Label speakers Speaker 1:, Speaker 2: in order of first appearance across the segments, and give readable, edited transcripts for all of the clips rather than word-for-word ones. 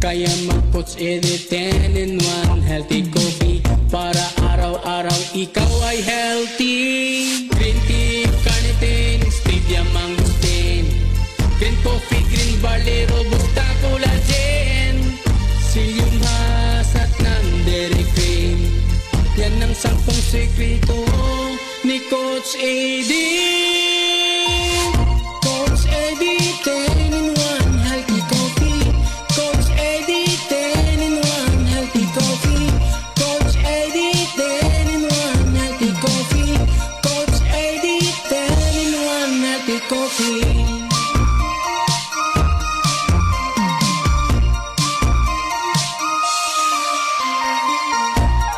Speaker 1: Kaya mag-Coach Edit 10 in 1 healthy coffee para araw-araw ikaw ay healthy. Green tea, carnitine, stevia, mangosteen, green coffee, green barley, robusta, collagen, psyllium husk at ng dairy cream. Yan ang 10 sekreto ni Coach Edit. Coach Edit 10 in 1 healthy coffee. Coach Edit 10 in 1 healthy coffee. Coach Edit 10 in 1 healthy coffee. Coach Edit 10 in 1 healthy coffee.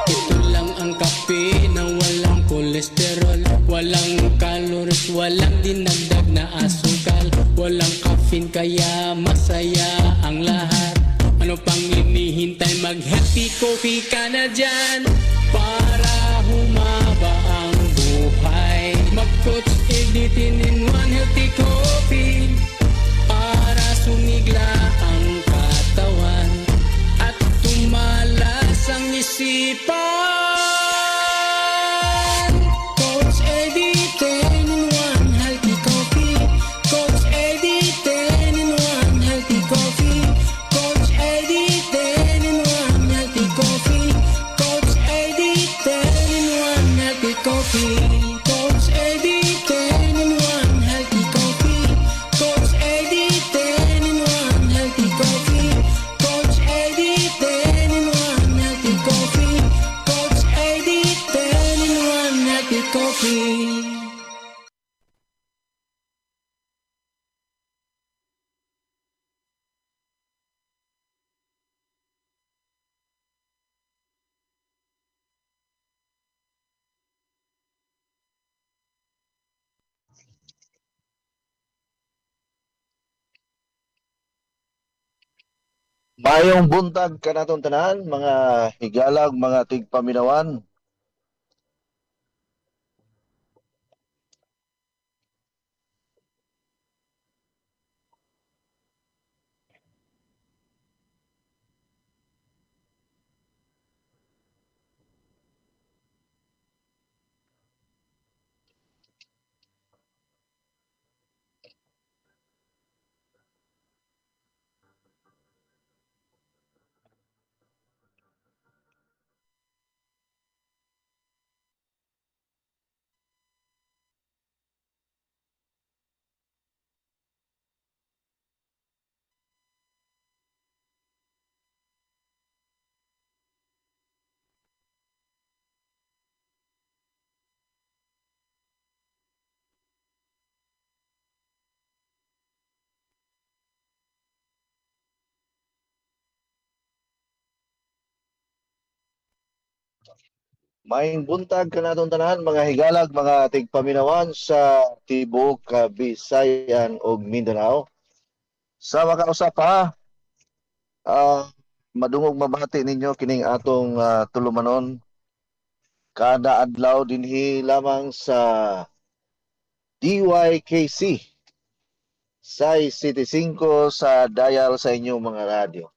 Speaker 1: Ito lang ang kape na walang kolesterol, walang calories, walang dinagdag na asukal, walang caffeine kaya masaya ang lahat. Ano pang hinihintay, mag-healthy coffee ka na dyan para humaba ang buhay. Mag-Coach Edit in 1 healthy coffee para sumigla ang katawan at tumalas ang isipan. Coach Edit 10 in 1 healthy coffee. Coach Edit 10 in 1 healthy coffee. Coach Edit 10 in 1 healthy coffee. Coach Edit 10 in 1 healthy coffee. Coach Edit 10 in 1 healthy coffee. Coach Edit 10 in 1 healthy coffee. Coach Edit 10 in 1 healthy coffee. Coach Edit 10 in 1 healthy coffee.
Speaker 2: Mayong buntag kanatong tanan, mga higalag, mga tigpaminawan. Mayong buntag kanatong tanan, mga higalag, mga tigpaminawan sa tibuok Bisayan ug Mindanao. Sa makausap pa, madungog mabati ninyo kining atong tulumanon kada adlaw dinhi lamang sa DYKC sa City 5 sa dial sa inyong mga radyo.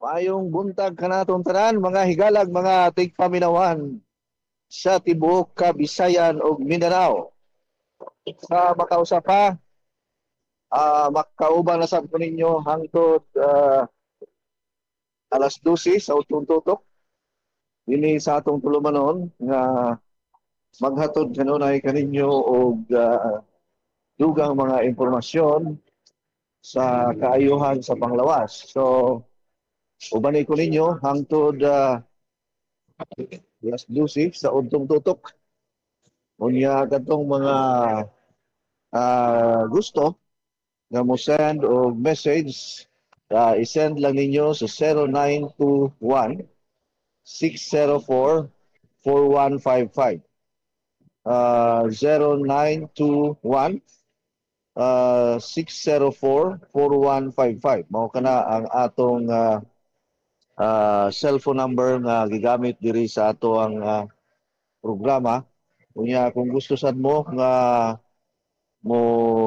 Speaker 2: Mayong buntag kanatong tanan, mga higalag, mga tigpaminawan sa tibuok Bisayan ug Mindanao. Sa makausap pa, makauban na sab ko ninyo hangtod alas 12 sa utong tutok. Ini sa atong tulumanon nga maghatod kanunay kaninyo og dugang mga impormasyon sa kaayuhan sa panglawas. So Ubanay ko ninyo hangtod alas 12 sa untong tutok. Unya katong mga gusto nga mo send og message, i-send lang ninyo sa 0921 604 4155. 0921 604-4155. Mao kana ang atong cellphone number nga gigamit diri sa ato ang programa. Unya kung gusto sad mo nga mo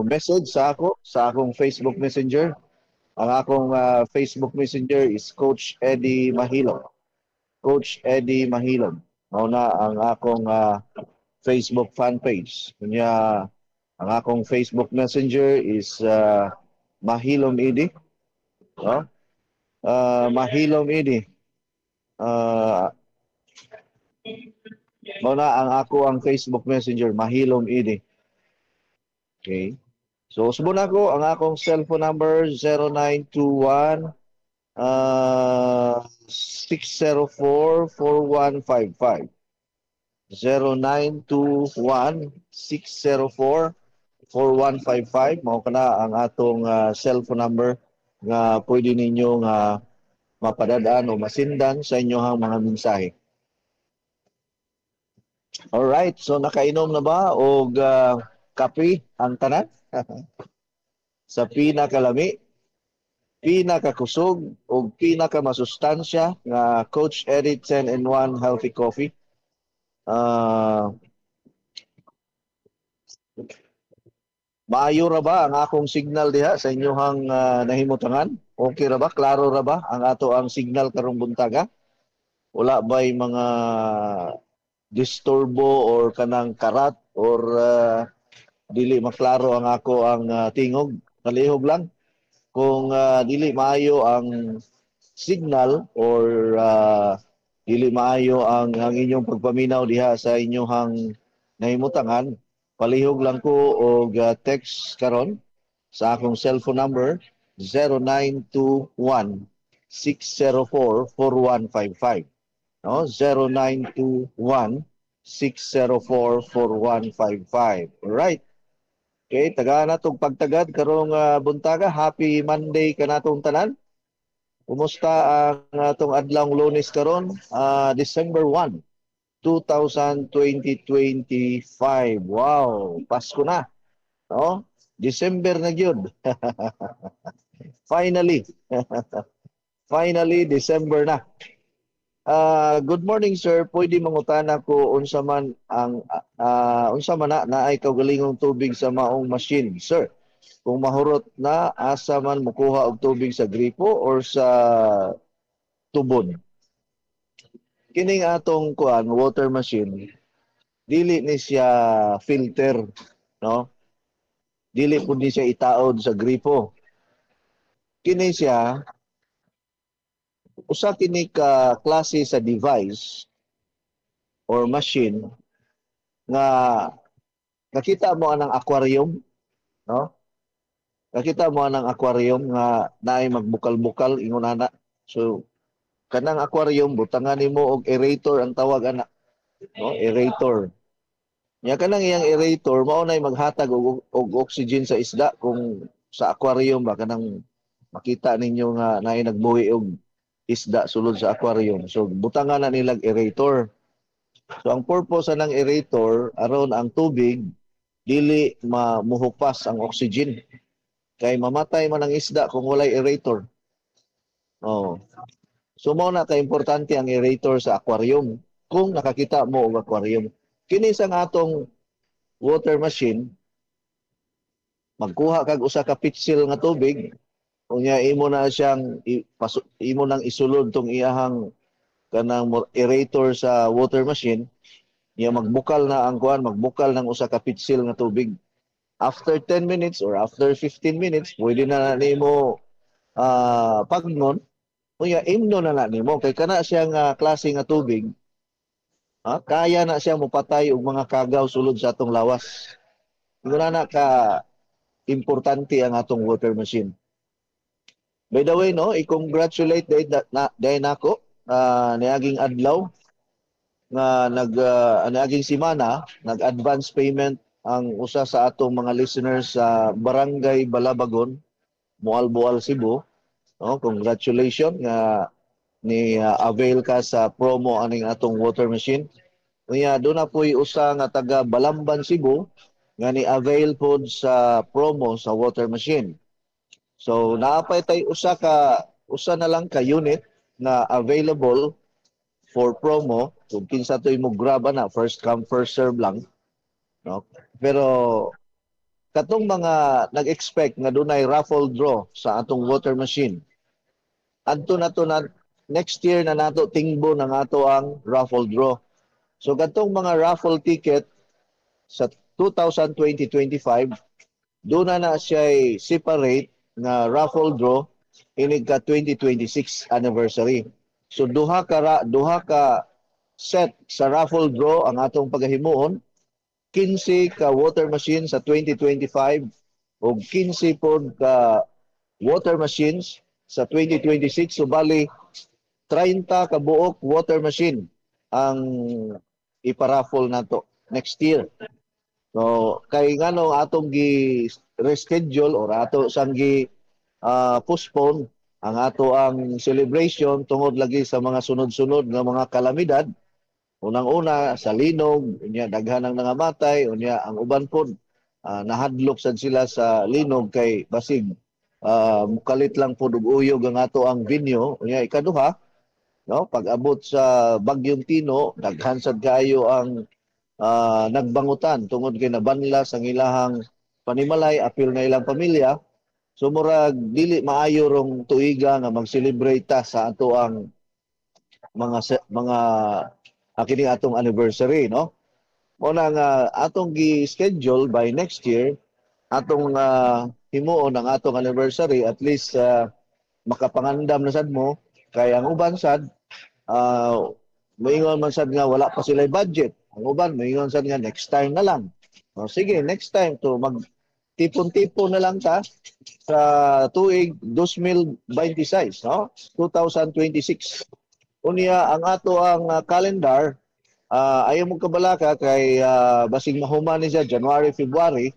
Speaker 2: message sa ako sa akong Facebook Messenger. Ang akong Facebook Messenger is Coach Eddie Mahilong. Coach Eddie Mahilong. Mao na ang akong Facebook fan page. Unya ang akong Facebook Messenger is Mahilom Idi. No? Mahilom Idi. Mao na ang ako ang Facebook Messenger, Mahilom Idi. Okay. So, subon ako ang akong cellphone number 0921 604-4155. 0921-604-4155. Mao kana ang atong cellphone number nga pwede ninyo nga mapadadaan o masindan sa inyong mga mensahe. Alright, so nakainom na ba og kape ang tanan? Sa pinakalami, pinakakusog o pinakamasustansya nga Coach Eddie 10-in-1 Healthy Coffee. Maayo ra ba ang akong signal diha sa inyohang nahimutangan? Okay ra ba? Klaro ra ba ang ato ang signal karong buntaga? Wala ba'y mga disturbo or kanang karat or dili maklaro ang ako ang tingog? Kalihog lang. Kung dili maayo ang signal or dili maayo ang inyong pagpaminaw diha sa inyong nahimutangan, palihog lang ko og text karon sa akong cellphone number 0921 604-4155. No? 0921 604-4155. Alright. Okay, taga na tong pagtagad karong buntaga. Happy Monday ka natong tanan. Kumusta ang atong adlawng Lunes karon? December 1, 2025. Wow, Pasko na. No? December na gyud. Finally. Finally, December na. Good morning sir. Pwede mangutana ko unsa man ang unsa man na ay kaugalingong tubig sa maong machine, sir. Kung mahurot na asa man mukuha og tubig sa gripo or sa tubon. Kining atong kuan water machine dili ni siya filter, no? Dili pud ni siya itaod sa gripo. Kini siya usa kini ka klase sa device or machine nga nakita mo anang aquarium, no? Nakita mo anang aquarium nga naay magbukal-bukal ingon ana. So kanang aquarium butangan nimo og aerator ang tawag ana, no? Aerator. Nya kanang iyang aerator mao nay maghatag og oxygen sa isda kung sa aquarium ba kanang makita ninyo nga naay nagbuhi og isda sulod sa aquarium. So butangan na nilang aerator. So ang purpose ng aerator aron ang tubig dili mamuhupas ang oxygen. Kay mamatay man ang isda kung walay aerator. Oh. So mao na ka importante ang aerator sa aquarium kung nakakita mo og aquarium. Kini sang atong water machine magkuha kag usa ka pitsil nga tubig unya imo na siyang imo nang isulod tong iyahang kanang aerator sa water machine niya magbukal na ang kuan magbukal ng usa ka pitsil nga tubig. After 10 minutes or after 15 minutes pwede na nimo pagnon unya imno na nimo kay kana siya nga klase nga tubig kaya na siya mopatay og mga kagaw sulod sa atong lawas. Inguna na ka importante ang atong water machine. By the way, no, i-congratulate dahil nako niaging adlaw nga niaging simana nag-advance payment ang usa sa atong mga listeners sa Barangay Balabagon, Mualboal, Cebu. No, congratulations nga ni avail ka sa promo aning atong water machine. Unya do na po'y usa nga taga Balamban, Cebu nga ni avail pod sa promo sa water machine. So naapay tay usa na lang ka unit na available for promo kung kinsa to'y mo grab na first come first serve lang, no? Pero katong mga nag-expect nga dunay raffle draw sa atong water machine, adto na to na next year na nato tingbo na nato ang raffle draw. So katong mga raffle ticket sa 2020-25 doon na siya separate na raffle draw inig ka 2026 anniversary. So duha ka set sa raffle draw ang atong pagahimuon, 15 ka water machine sa 2025 o 15 pod ka water machines sa 2026. So bali 30 ka buok water machine ang iparaffle nato next year. So kay ngano atong gi reschedule or ato sang gi postpone ang ato ang celebration tungod lagi sa mga sunod-sunod nga mga kalamidad. Unang-una sa linog, unya daghan ang nangamatay, unya ang uban pod nahadlok sad sila sa linog kay basig mukalit lang pod og uyog ang ato ang venue. Unya ikaduha, no, pag-abot sa Bagyong Tino, daghan sad kaayo ang nagbangutan tungod kay nabanlas ang ilahang panimalay, apil na ilang pamilya. So murag dili maayo rong tuiga nga mag-celebrate ta sa ato ang mga kini atong anniversary, no? Muna nga atong gi-schedule by next year atong himuon ang atong anniversary at least makapangandam na sad mo kay ang uban sad moingon man sad nga wala pa sila budget. Ang uban moingon sad nga next time na lang. O sige, next time to mag tipon-tipon na lang ta sa tuig 2026, no? 2026. Unya ang ato ang calendar ayaw mo kabalaka kay basig mahuman ni siya January, February,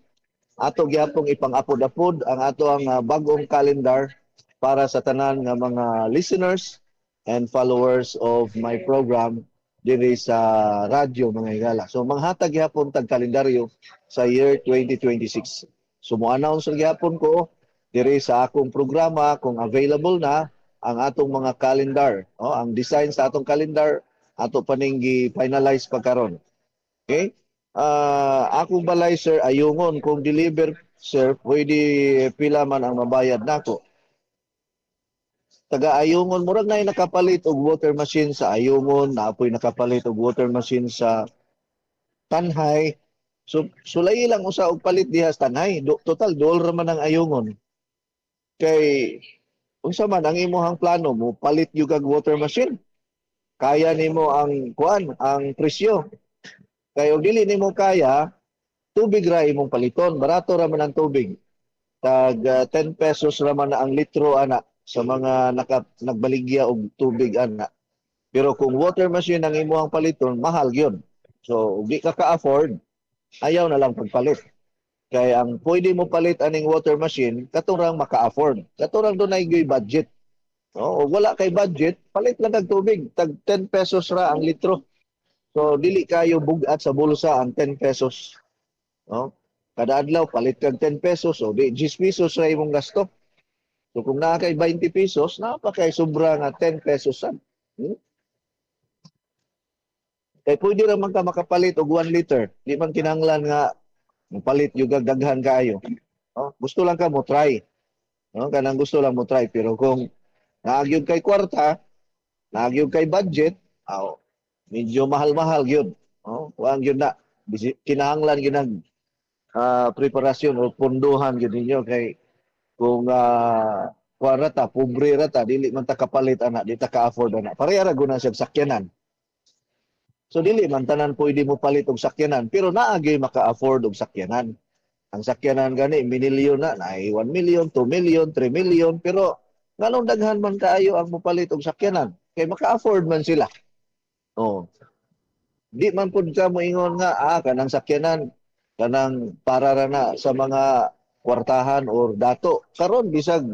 Speaker 2: ato gyapong ipang-apod-apod ang ato ang bagong calendar para sa tanan nga mga listeners and followers of my program diri sa radyo mga higala. So manghatag gyapon tag kalendaryo sa year 2026. So mo-announce gyapon ko diri sa akong programa kung available na ang atong mga calendar, no? Ang design sa atong calendar ato paning gi-finalize pagkaron. Okay? Akong balay sir ayungon kung deliver sir pwede pila man ang mabayad nako. Taga Ayungon murag na nakapalit og water machine sa Ayungon, naapoy nakapalit og water machine sa Tanhay. So sulay lang usa og palit diha sa Tanhay. Total duol ra man ang Ayungon. Kay unsa man ang imong plano mo palit yung kag water machine? Kaya nimo ang kuan, ang presyo. Kay og dili nimo kaya, tubig ra imong paliton, barato ra man ang tubig. Tag 10 pesos ra man ang litro ana sa mga nagbaligya og tubig ana. Pero kung water machine ang imong paliton, mahal gyud. So di ka ka-afford, ayaw na lang pagpalit. Kay ang pwede mo palit aning water machine, katurang maka-afford. Katurang dunay gyud budget. No, o wala kay budget, palit lang kag tubig, tag 10 pesos ra ang litro. So dili kayo bugat sa bulsa ang 10 pesos. No? Kada adlaw palit kag 10 pesos o di 10 pesos ra imong gasto. So kung naa kay 20 pesos, napa kay sobra nga 10 pesos sad. Kay pwede ra man ka makapalit og 1 liter. Di man kinahanglan nga palit yung daghan kaayo. No? Gusto lang ka mo try. No? Kanang gusto lang mo try. Pero kung naagyod kay kwarta, naagyod kay budget, medyo mahal-mahal gyud. No? Kuang gyud na. Kinahanglan ginag preparasyon o punduhan gyud ninyo kay kung rata, pobre rata, dili man ta kapalit ana, di ta ka-afford ana. Pareha ra guna sa sakyanan. So dili man tanan pwede mo palit og sakyanan, pero naagay maka-afford og sakyanan. Ang sakyanan gani milyon na, 1 million, 2 million, 3 million, pero Nganong daghan man kaayo ang mupalit og sakyanan kay maka-afford man sila. Oh, di man pud ka moingon nga kanang sakyanan kanang para ra na sa mga kwartahan or dato. Karon bisag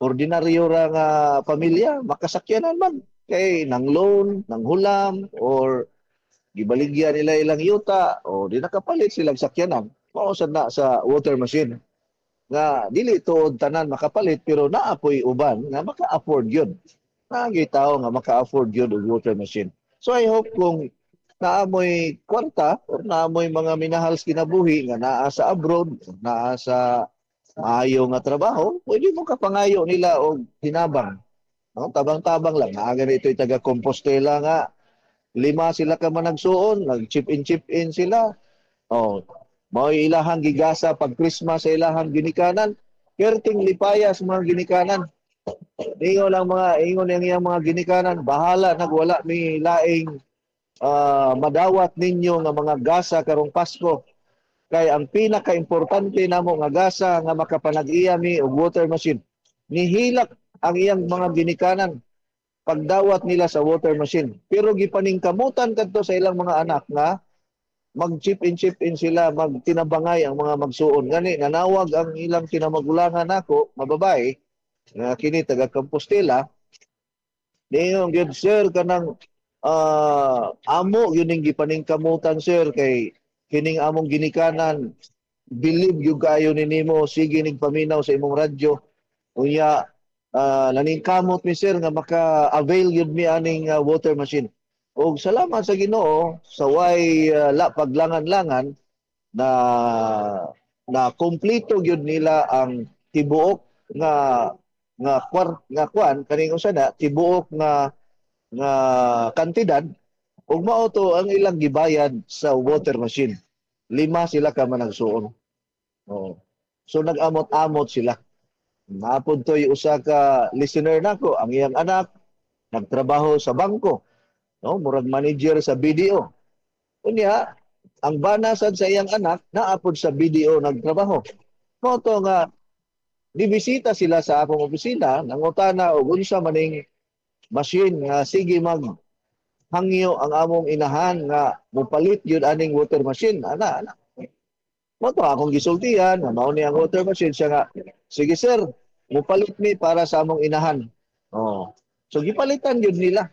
Speaker 2: ordinaryo ra nga pamilya makasakyanan man kay nang loan, nang hulam or gibaligya nila ilang yuta o di nakapalit silang sakyanan. Mao sad na sa water machine nga dili tuod tanan makapalit pero naapoy uban nga maka-afford yun. Nagay tao nga maka-afford yun og water machine. So I hope kung naamoy kwarta o naamoy mga minahals kinabuhi nga naa sa abroad, naa sa maayo nga trabaho, pwede mo kapangayo nila og hinabang. No? Tabang-tabang lang. Naa ganito taga Compostela nga 5 sila ka man nagsuon, nag-chip in sila. Oh, mao ilahang gigasa pag Christmas sa ilahang ginikanan. Kerting lipayas mga ginikanan. Ingon ang iyang mga ginikanan, bahala nagwala mi laing madawat ninyo nga mga gasa karong Pasko. Kay ang pinaka-importante namo nga gasa nga makapanag-iya mi og water machine. Nihilak ang iyang mga ginikanan pagdawat nila sa water machine. Pero gipaningkamutan kadto sa ilang mga anak nga mag-chip in sila, magtinabangay ang mga magsuon. Gani, nanawag ang ilang kinamagulangan nako, mababae, nga kini taga Compostela, niyon gyud sir kanang amo yun ning gipaningkamutan sir kay kining among ginikanan believe gyud kayo ni nimo sige ning paminaw sa imong radyo unya naningkamot mi sir nga maka-avail yun mi aning water machine. Og salamat sa Ginoo sa way paglangan-langan na na kumpleto gyud nila ang tibuok nga nga kwan kaning usa na tibuok nga kantidad ug mao to ang ilang gibayad sa water machine. 5 sila ka man nagsuon. Oh. So nag-amot-amot sila. Maapod to'y usa ka listener nako, ang iyang anak nagtrabaho sa bangko, no? Murag manager sa BDO. Unya, ang banasad sa iyang anak naapod sa BDO nagtrabaho. Mo to nga dibisita sila sa akong opisina, nangutana og unsa maning machine nga sige mag hangyo ang among inahan nga mupalit yun aning water machine. Ana. Mo to akong gisultihan, mao ni ang water machine siya nga. Sige sir, mupalit mi para sa among inahan. Oh. So gipalitan yun nila.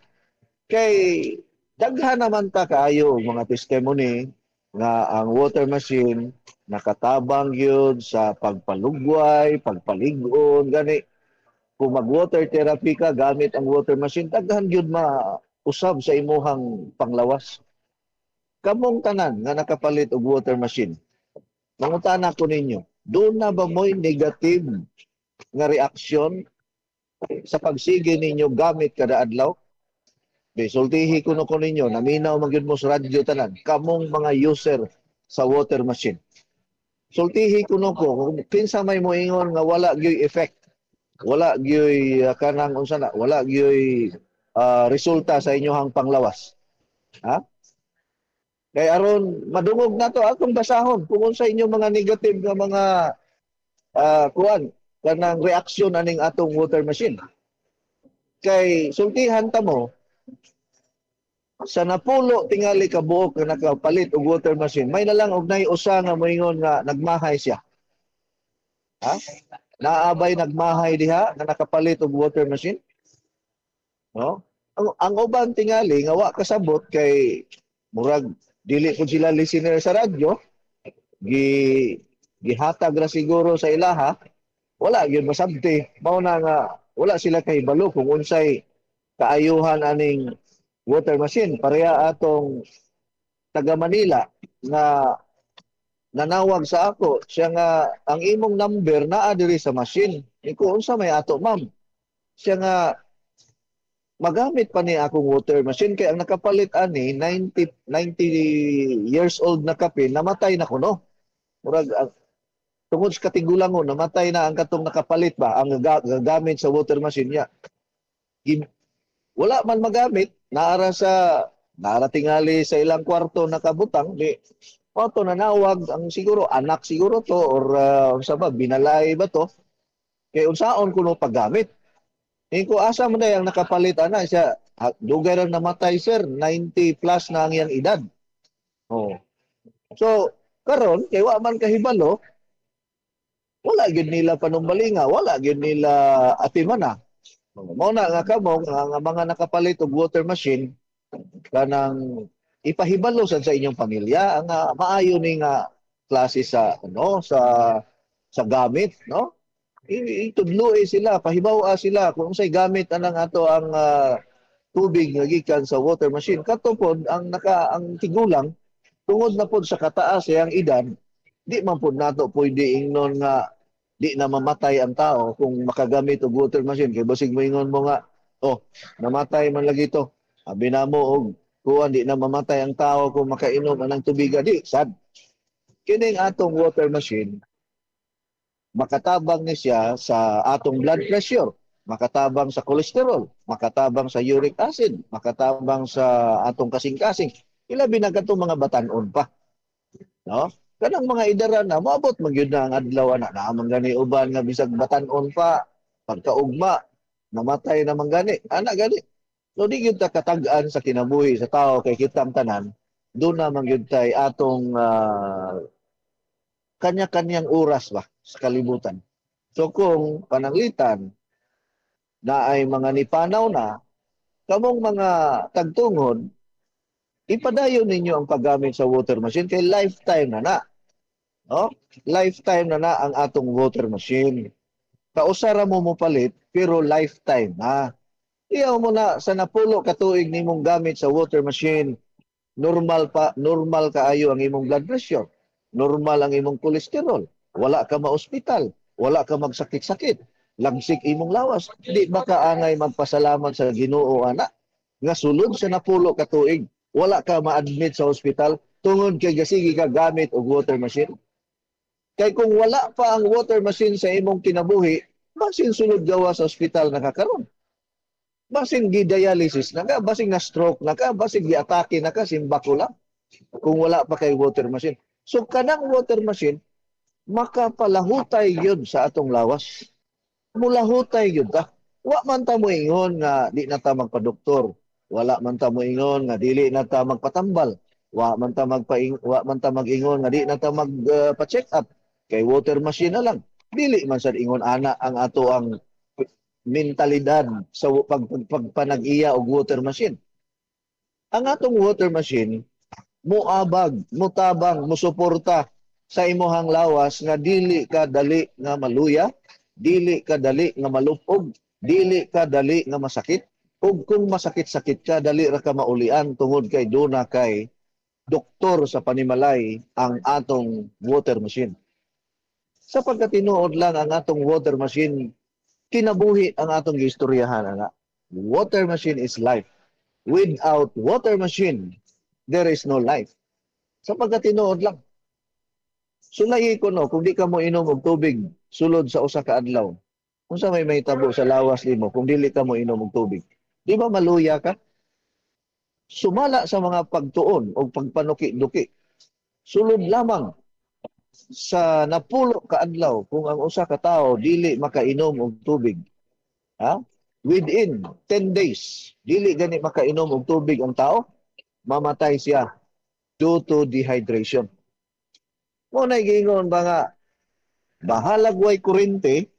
Speaker 2: Kay daghan naman ta kaayo mga testimony nga ang water machine nakatabang yun sa pagpalugway, pagpalig-on, gani. Kung mag-water therapy ka gamit ang water machine, daghan yun mausab sa imuhang panglawas. Kamong tanan nga nakapalit og water machine, nangutana ko ninyo, doon na ba mo'y negative nga reaksyon sa pagsige ninyo gamit kada adlaw? Sultihi ko ninyo, naminaw magyud mo sa radyo tanan, kamong mga user sa water machine. Sultihi ko kung kinsa may moingon nga wala gyoy effect, wala gyoy kanang unsa na, wala gyoy resulta sa inyohang panglawas. Ha? Kay aron madungog na to akong basahon kung unsa inyong mga negative nga mga kuan kanang reaksyon aning atong water machine. Kay sultihan ta mo sa napulo tingali ka buok nga nakapalit og water machine, may na lang og nay usa nga moingon nga nagmahay siya. Ha? Naabay nagmahay diha nga nakapalit og water machine? No? Ang uban tingali nga wa kasabot kay murag dili ko sila listener sa radyo, gihatag ra siguro sa ilaha, wala gyud masabti. Mao na nga wala sila kay balo kung unsay kaayuhan aning water machine. Pareha atong taga Manila na nanawag sa ako, siya nga ang imong number naa diri sa machine. Iko unsa may ato ma'am? Siya nga magamit pa ni akong water machine kay ang nakapalit ani 90 years old na kape namatay na kuno. Murag tungod sa katigulangon namatay na ang katong nakapalit ba ang gagamit sa water machine niya. Wala man magamit naara tingali sa ilang kwarto nakabutang di auto nanawag ang siguro anak siguro to or unsa ba binalay ba to kay unsaon kuno paggamit. Ko asa man day ang nakapalit ana siya dugay ra namatay sir 90 plus na ang iyang edad. Oh. So karon kay wa man kahibalo wala gyud nila panumbalinga, wala gyud nila atimana. Mao na nga kamo nga mga nakapalit og water machine kanang ipahibalo sad sa inyong pamilya ang maayo ni nga klase sa sa gamit no itudloy sila pahibaw sila kung unsay gamit anang ato ang tubig nga gikan sa water machine katupod ang tigulang tungod na pod sa kataas ang edad di man pod nato pwede ingnon nga di na mamatay ang tao kung makagamit og water machine kay basig moingon mo nga oh namatay man lagi to abi na mo og kuan di na mamatay ang tao kung makainom anang tubig di sad kining atong water machine makatabang ni siya sa atong blood pressure makatabang sa cholesterol makatabang sa uric acid makatabang sa atong kasing-kasing ilabi na katong mga batan-on pa no kanang mga idaran na moabot man gyud na ang adlaw na naamang gani uban nga bisag batan-on pa pagkaugma namatay na man gani ana gani so di gyud ta katag-an sa kinabuhi sa tao kay kitang tanan do na man gyud tay atong kanya-kanyang oras ba sa kalibutan so kung pananglitan na ay mga nipanaw na kamong mga tagtungod ipadayon ninyo ang paggamit sa water machine kay lifetime na na no lifetime na na ang atong water machine kausara mo palit pero lifetime na iyaw mo na sa napulo ka tuig nimong gamit sa water machine normal kaayo ang imong blood pressure normal ang imong cholesterol wala ka ma-ospital wala ka magsakit-sakit lagsik imong lawas di ba ka angay magpasalamat sa Ginoo ana nga sulod sa napulo ka tuig wala ka ma-admit sa ospital tungod kay gasigi ka gamit og water machine kay kung wala pa ang water machine sa imong kinabuhi basin sulod gawa sa ospital nakakaron basing gi-dialysis na ka basing na stroke na ka basing gi-atake na ka simbako lang kung wala pa kay water machine so kanang water machine makapalahutay yun sa atong lawas mulahutay yun ta wa man ta moingon nga di na ta magpa-doktor wala man ta moingon nga dili na ta magpatambal wa man ta mag-ingon nga di na ta magpa-check up kay water machine na lang dili man sad ingon ana ang ato ang mentalidad sa pagpanag-iya og water machine ang atong water machine muabag mutabang musuporta sa imuhang lawas nga dili ka dali nga maluya dili ka dali nga malupog dili ka dali nga masakit ug kung masakit-sakit ka dali ra ka maulian tungod kay duna kay doktor sa panimalay ang atong water machine sa pagkatinuod lang ang atong water machine kinabuhi ang atong gistoryahan ana water machine is life without water machine there is no life sa pagkatinuod lang sulay ko no kung di ka mo inom og tubig sulod sa usa ka adlaw unsa may mahitabo sa lawas nimo kung dili ka mo inom og tubig di ba maluya ka sumala sa mga pagtuon o pagpanuki-duki sulod lamang sa napulo ka adlaw kung ang usa ka tawo dili makainom og tubig ha within 10 days dili gani makainom og tubig ang tao mamatay siya due to dehydration mo na giingon ba nga bahalag way kurente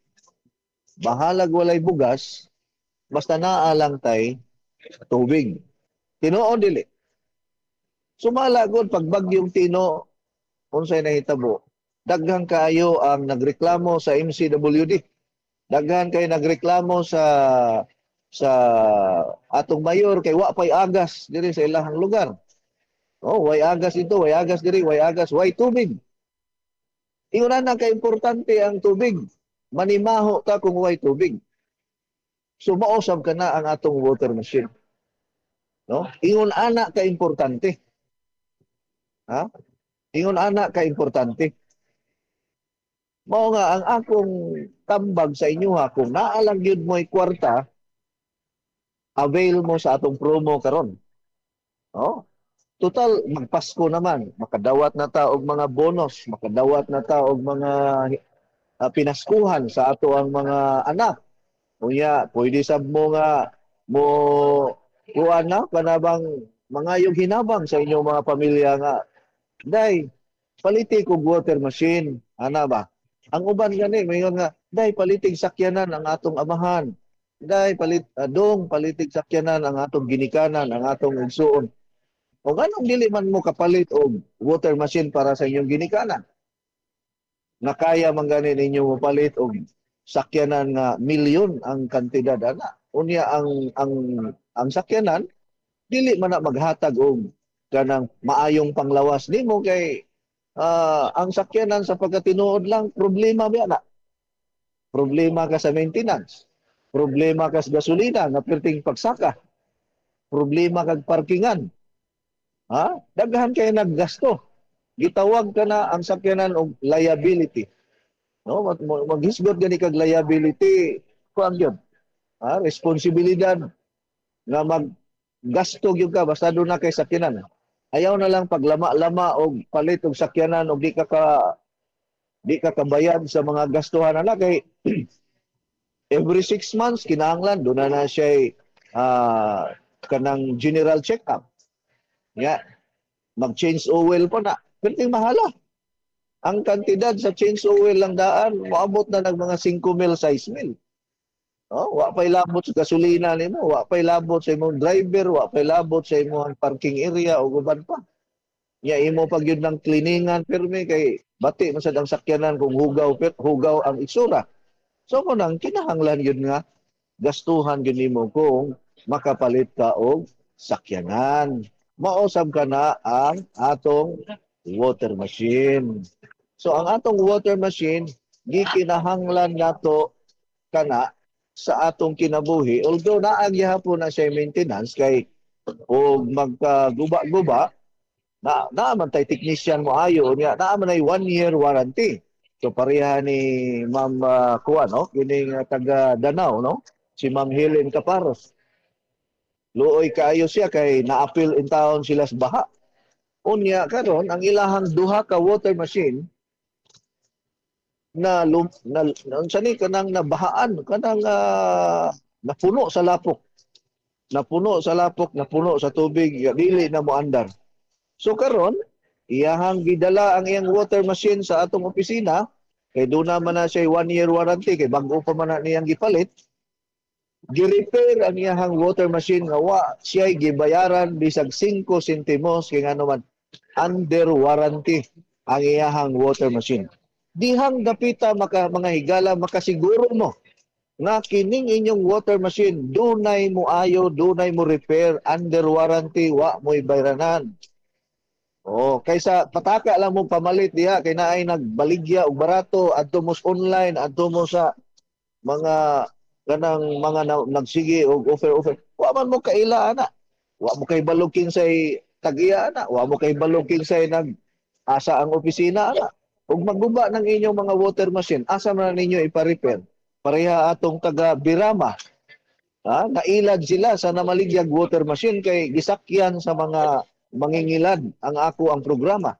Speaker 2: bahalag walay bugas basta naa lang tay tubig tinuod dili sumala gud pag bagyong Tino unsay nahitabo daghan kaayo ang nagreklamo sa MCWD daghan kay nagreklamo sa atong mayor kay wa pay agas diri sa ilahang lugar oh way agas ito way agas diri way agas way tubig ingon na ka-importante ang tubig. Manimaho ta kung way tubig. So mausab ka na ang atong water machine. No? Ingon ana ka-importante. Ha? Ingon ana ka-importante. Mao nga ang akong tambag sa inyo ha kung naalang gyud mo'y kwarta avail mo sa atong promo karon. No? Total, magpasko naman. Makadawat na ta og mga bonus. Makadawat na ta og mga pinaskuhan sa ato ang mga anak. Unya, pwede sab mo nga mo kuan na kanabang mangayog hinabang sa inyong mga pamilya nga day paliti kog water machine ana ba. Ang uban gani mayon nga day palitig sakyanan ang atong amahan. Day dong palitig sakyanan ang atong ginikanan, ang atong igsuon. O anong dili man mo kapalit og water machine para sa inyong ginikanan? Na kaya man gani ninyo mopalit og sakyanan nga milyon ang kantidad ana. Unya ang sakyanan dili man na maghatag og kanang maayong panglawas nimo kay ang sakyanan sa pagkatinuod lang problema ba na? Problema ka sa maintenance. Problema ka sa gasolina nga perting pagsaka. Problema kag parkingan. Ha? Daghan kay naggasto. Gitawag ka na ang sakyanan og liability. No, maghisgot gani kag liability kuan gyud. Ha, responsibilidad nga maggasto gyud ka basta do na kay sakyanan. Ayaw na lang paglama-lama og palit og sakyanan og di ka kabayad sa mga gastuhan na kay every 6 months kinahanglan do na siya kanang general check-up. Ya, mag-change oil pa na. Perting mahala. Ang kantidad sa change oil lang daan, maabot na ng mga 5 mil, 6 mil. Oh, wa pay labot sa gasolina nimo, wa pay labot sa imong driver, wa pay labot sa imong parking area o guban pa. Nya imo pag yun ng cleaningan pirmi kay bati man sad ang sakyanan kung hugaw ang itsura. So ko nang kinahanglan yun nga gastuhan gyud nimo kung makapalit ka og sakyanan. Mausab ka na ang atong water machine. So ang atong water machine gikinahanglan nato kana sa atong kinabuhi, although naa gyapon na siya maintenance kay og magkaguba-guba na man tay technician mo ayo niya naa man ay 1 year warranty. So pareha ni Ma'am Kuan no, kining taga Danau no, si Ma'am Helen Caparos. Luoy kaayo siya kay na-appeal in town sila sa baha. Unya karon ang ilahang duha ka water machine na unsa ni kanang nabahaan kanang napuno sa lapok. Napuno sa tubig, dili na mo andar. So karon, iyahang gidala ang iyang water machine sa atong opisina, kay doon naman na siya 1 year warranty, kay bago pa man na niyang gipalit, gi-repair ang iyahang water machine nga wa siya gibayaran bisag 5 sentimos kay ngano man under warranty ang iyahang water machine. Dihang dapita mga higala makasiguro mo nga kining inyong water machine dunay mo ayo, dunay mo repair under warranty, wa mo'y bayranan. Oh, kaysa pataka lang mo pamalit diha kay naay nagbaligya og barato adto mo online, adto mo sa mga kanang mga nagsige og offer. Wa man mo kaila ana. Wa mo kay balog kinsay tagiya ana, wa mo kay balog kinsay nag asa ang opisina ana. Ug magguba ng inyong mga water machine, asa man ninyo ipa-repair? Pareha atong taga Birama. Ha? Nailad sila sa namaligyag water machine kay gisakyan sa mga mangingilad ang ako ang programa.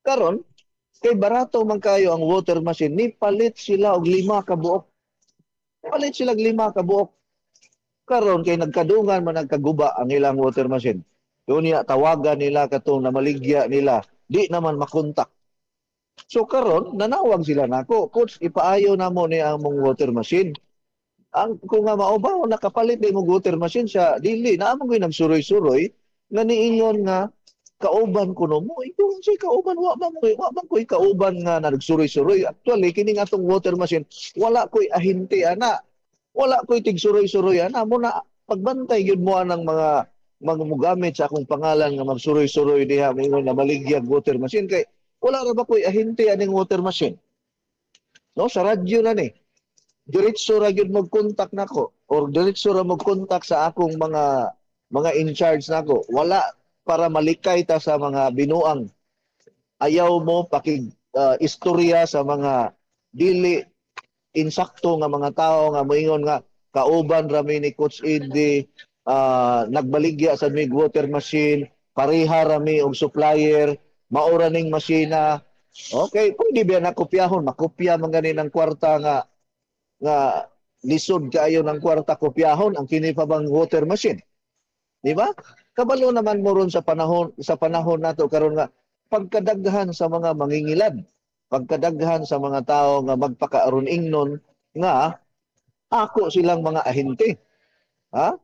Speaker 2: Karon, kay barato man kayo ang water machine, ni palit sila og 5 ka buok. Palit sila og 5 ka buok. Karon kay nagkadungan man nagkaguba ang ilang water machine. Unya tawagan nila katong namaligya nila, di naman makontak. So karon nanawag sila nako, coach ipaayo namo ni among water machine. Ang kung nga maubaw nakapalit ni mong water machine siya dili na among nagsuroy-suroy nga niingon nga kauban ko no mo ito si kauban wa man koy kauban nga nagsuroy-suroy. Actually kining atong water machine wala koy ahinti ana. Wala koy tigsuroy-suroy ana mo na pagbantay gyud mo anang mga mugamit sa akong pangalan nga magsuroy-suroy diha mingon na maligyag water machine kay wala ra ba koy ahinti aning water machine. No, sa radyo na ni. Diretso ra gyud mag-contact nako or diretso ra mag-contact sa akong mga in charge nako. Wala para malikay ta sa mga binuang. Ayaw mo pakig istorya sa mga dili insakto nga mga tao nga moingon nga kauban rami ni Coach Eddie nagbaligya sa mig water machine, pareha rami og supplier, maura ning masina. Okay, pwede ba nakopyahon? Makopya man ganin ang kwarta nga lisod kaayo ng kwarta kopyahon ang kini pa bang water machine. Di ba? Kabalo naman mo ron sa panahon nato karon nga pagkadaghan sa mga mangingilad, pagkadaghan sa mga tao nga magpakaaron ingnon nga ako silang mga ahente. Ha?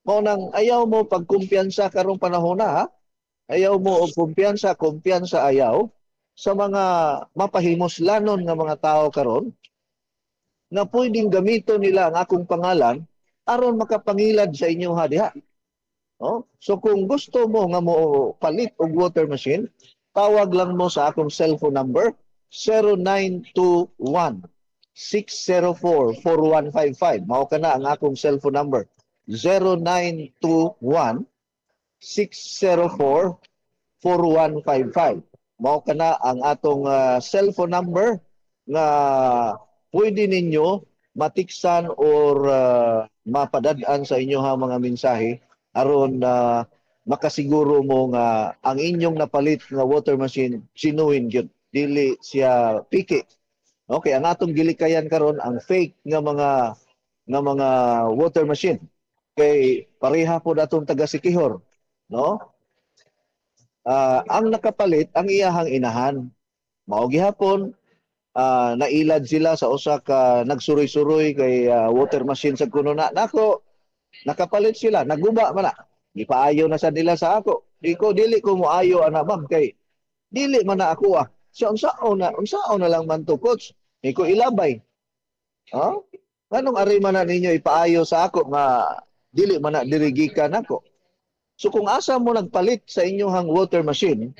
Speaker 2: Mao nang ayaw mo pagkumpiyansa karong panahon na, ha? Ayaw mo og kumpiyansa, kumpiyansa ayaw sa mga mapahimuslanon nga mga tao karon na pwedeng gamiton nila ang akong pangalan aron makapangilad sa inyo ha diha. No? So kung gusto mo nga mo palit og water machine, tawag lang mo sa akong cellphone number 0921 604-4155. Mao kana ang akong cellphone number 0921 604-4155. Mao kana ang atong cellphone number nga pwede ninyo matiksan or mapadadaan sa inyo ha mga mensahe aron makasiguro mo nga ang inyong napalit nga water machine sinuhin gyud, dili siya piki. Okay, ang atong gilikayan karon ang fake nga mga water machine. Kay pareha po datong taga Sikihor, no? Ang nakapalit ang iyahang inahan. Mao gihapon nailad sila sa usa ka nagsuroy-suroy kay water machine sa kuno na. Nako, nakapalit sila, naguba man na. Gipaayo na sa nila sa ako. Dili ko mo ayo ana ma'am kay dili man na ako ah. So unsaon na lang man to coach. Di ko ilabay. Ha? Anong ari man na ninyo ipaayo sa ako nga dili man na dirigikan ako. So kung asa mo nagpalit sa inyong water machine,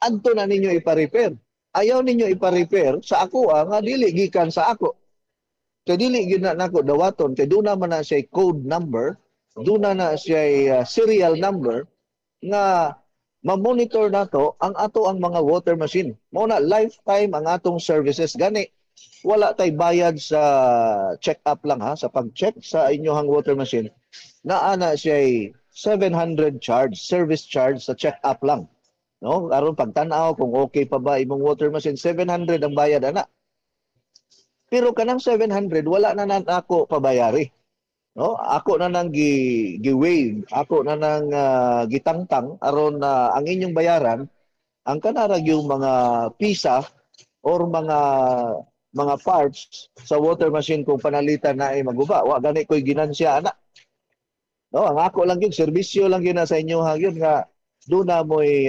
Speaker 2: adto na ninyo ipa-repair. Ayaw ninyo ipa-repair sa ako nga dili gikan sa ako. Kay dili gyud na nako dawaton kay duna man na siya code number, duna na siya serial number nga ma-monitor nato ang ato ang mga water machine. Mao na lifetime ang atong services gani. Wala tay bayad sa check-up lang ha, sa pag-check sa inyong water machine. Naa na siya 700 charge, service charge sa check-up lang. No? Aron pagtan-aw kung okay pa ba imong water machine, 700 ang bayad ana. Pero kanang 700 wala na ako pabayari. No? Ako na nang gi-waive, ako na nang gitangtang aron ang inyong bayaran ang kanarag yung mga pisa or mga parts sa water machine kung panalitan na ay maguba. Wa gani ko'y ginansya ana. No, ang ako lang yun, serbisyo lang yun na sa inyo hagyon nga doon na mo'y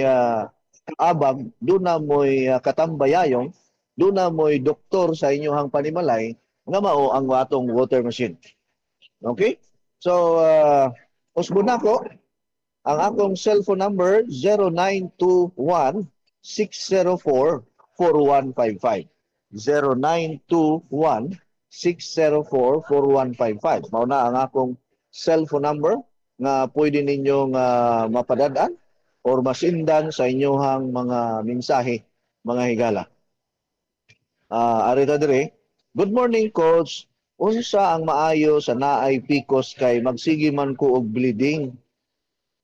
Speaker 2: kaabag, doon na mo'y katambayayong, doon na mo'y doktor sa inyong panimalay nga mao ang atong water machine. Okay? So, usbon ako. Ang akong cellphone number 0921-604-4155. 0921-604-4155. Mao na ang akong cellphone number nga pwede ninyong mapadadaan or masindan sa inyong mga mensahe, mga higala. Arita dire, good morning coach. Unsa ang maayo sa naay PCOS kay magsigi man ko og bleeding?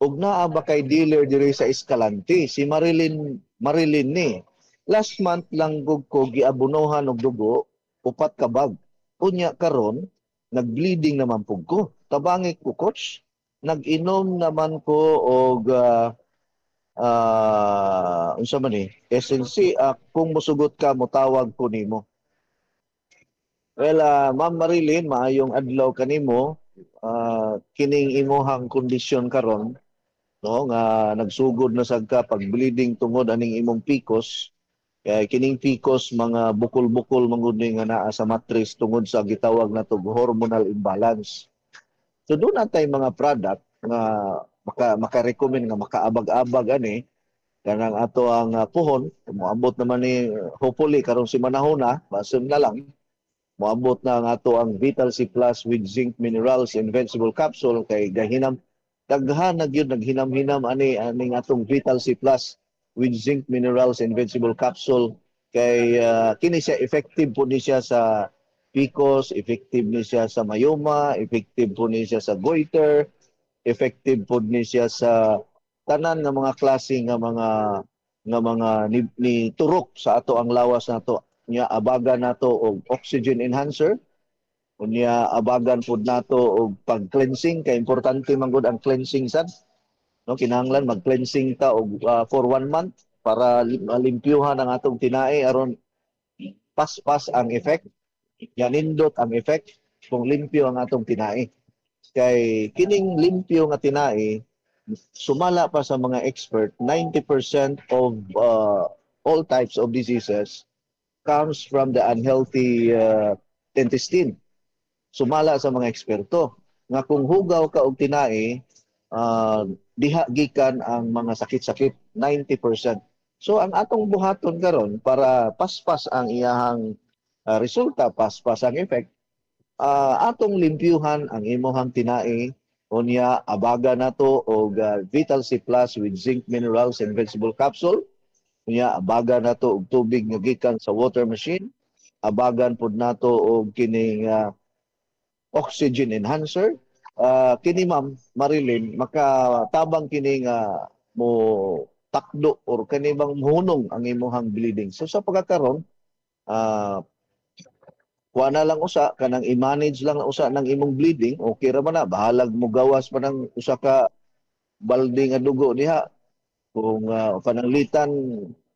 Speaker 2: Ug naa ba kay dealer dire sa Escalante? Si Marilyn ni. Last month lang gug ko giabunohan og dugo, 4 ka bag. Unya karon nag-bleeding naman pug ko. Tabangi ko coach, nag-inom naman ko og unsa man ni SNC, kung mosugot ka motawag ko nimo. Well, Ma'am Marilyn, maayong adlaw kanimo. Kining imuhang kondisyon karon, no, nga nagsugod na sad ka pag bleeding tungod aning imong PCOS. Kaya kining PCOS mga bukol-bukol mangud nga naa sa mattress tungod sa gitawag nato hormonal imbalance. So doon natay mga product nga maka-recommend nga makaabag-abag ani kanang ato ang puhon. Moabot naman ni hopefully karong si manahon na, basin na lang. Moabot na ang ato ang Vital C Plus with zinc minerals invincible capsule kay gahinam daghan na gyud naghinam-hinam aning atong Vital C Plus with zinc minerals invincible capsule kay kini siya effective po ni siya sa PCOS, effective ni siya sa mayoma, effective po ni siya sa goiter, effective po ni siya sa tanan nga mga klase nga mga ni turok sa ato ang lawas nato nya abaga nato og oxygen enhancer, Unya abagan pud nato og pag-cleansing kay importante man gud ang cleansing sad. No, kinahanglan mag-cleansing ta og for 1 month para limpyuhan ang atong tinae aron paspas ang effect, yanindot ang effect kung limpyo ang atong tinae. Kay kining limpyo nga tinae, sumala pa sa mga expert, 90% of all types of diseases comes from the unhealthy intestine. Sumala sa mga eksperto nga kung hugaw ka og tinae, diha gikan ang mga sakit-sakit, 90%. So ang atong buhaton karon para paspas ang iyahang resulta, paspas ang effect, atong limpyuhan ang imuhang tinae, unya abaga nato og Vital C Plus with zinc minerals and vegetable capsule, unya abaga nato og tubig nga gikan sa water machine, abagan pud nato og kining oxygen enhancer. Kini Ma'am Marilyn, makatabang kini nga mo takdo or kani bang muhunong ang imuhang bleeding. So sa pagkakaroon, uh, kuha na lang usa, kanang i-manage lang usa ng imong bleeding, okay ra man na, bahalag mo gawas pa ng usa ka balde nga dugo diha. Kung pananglitan,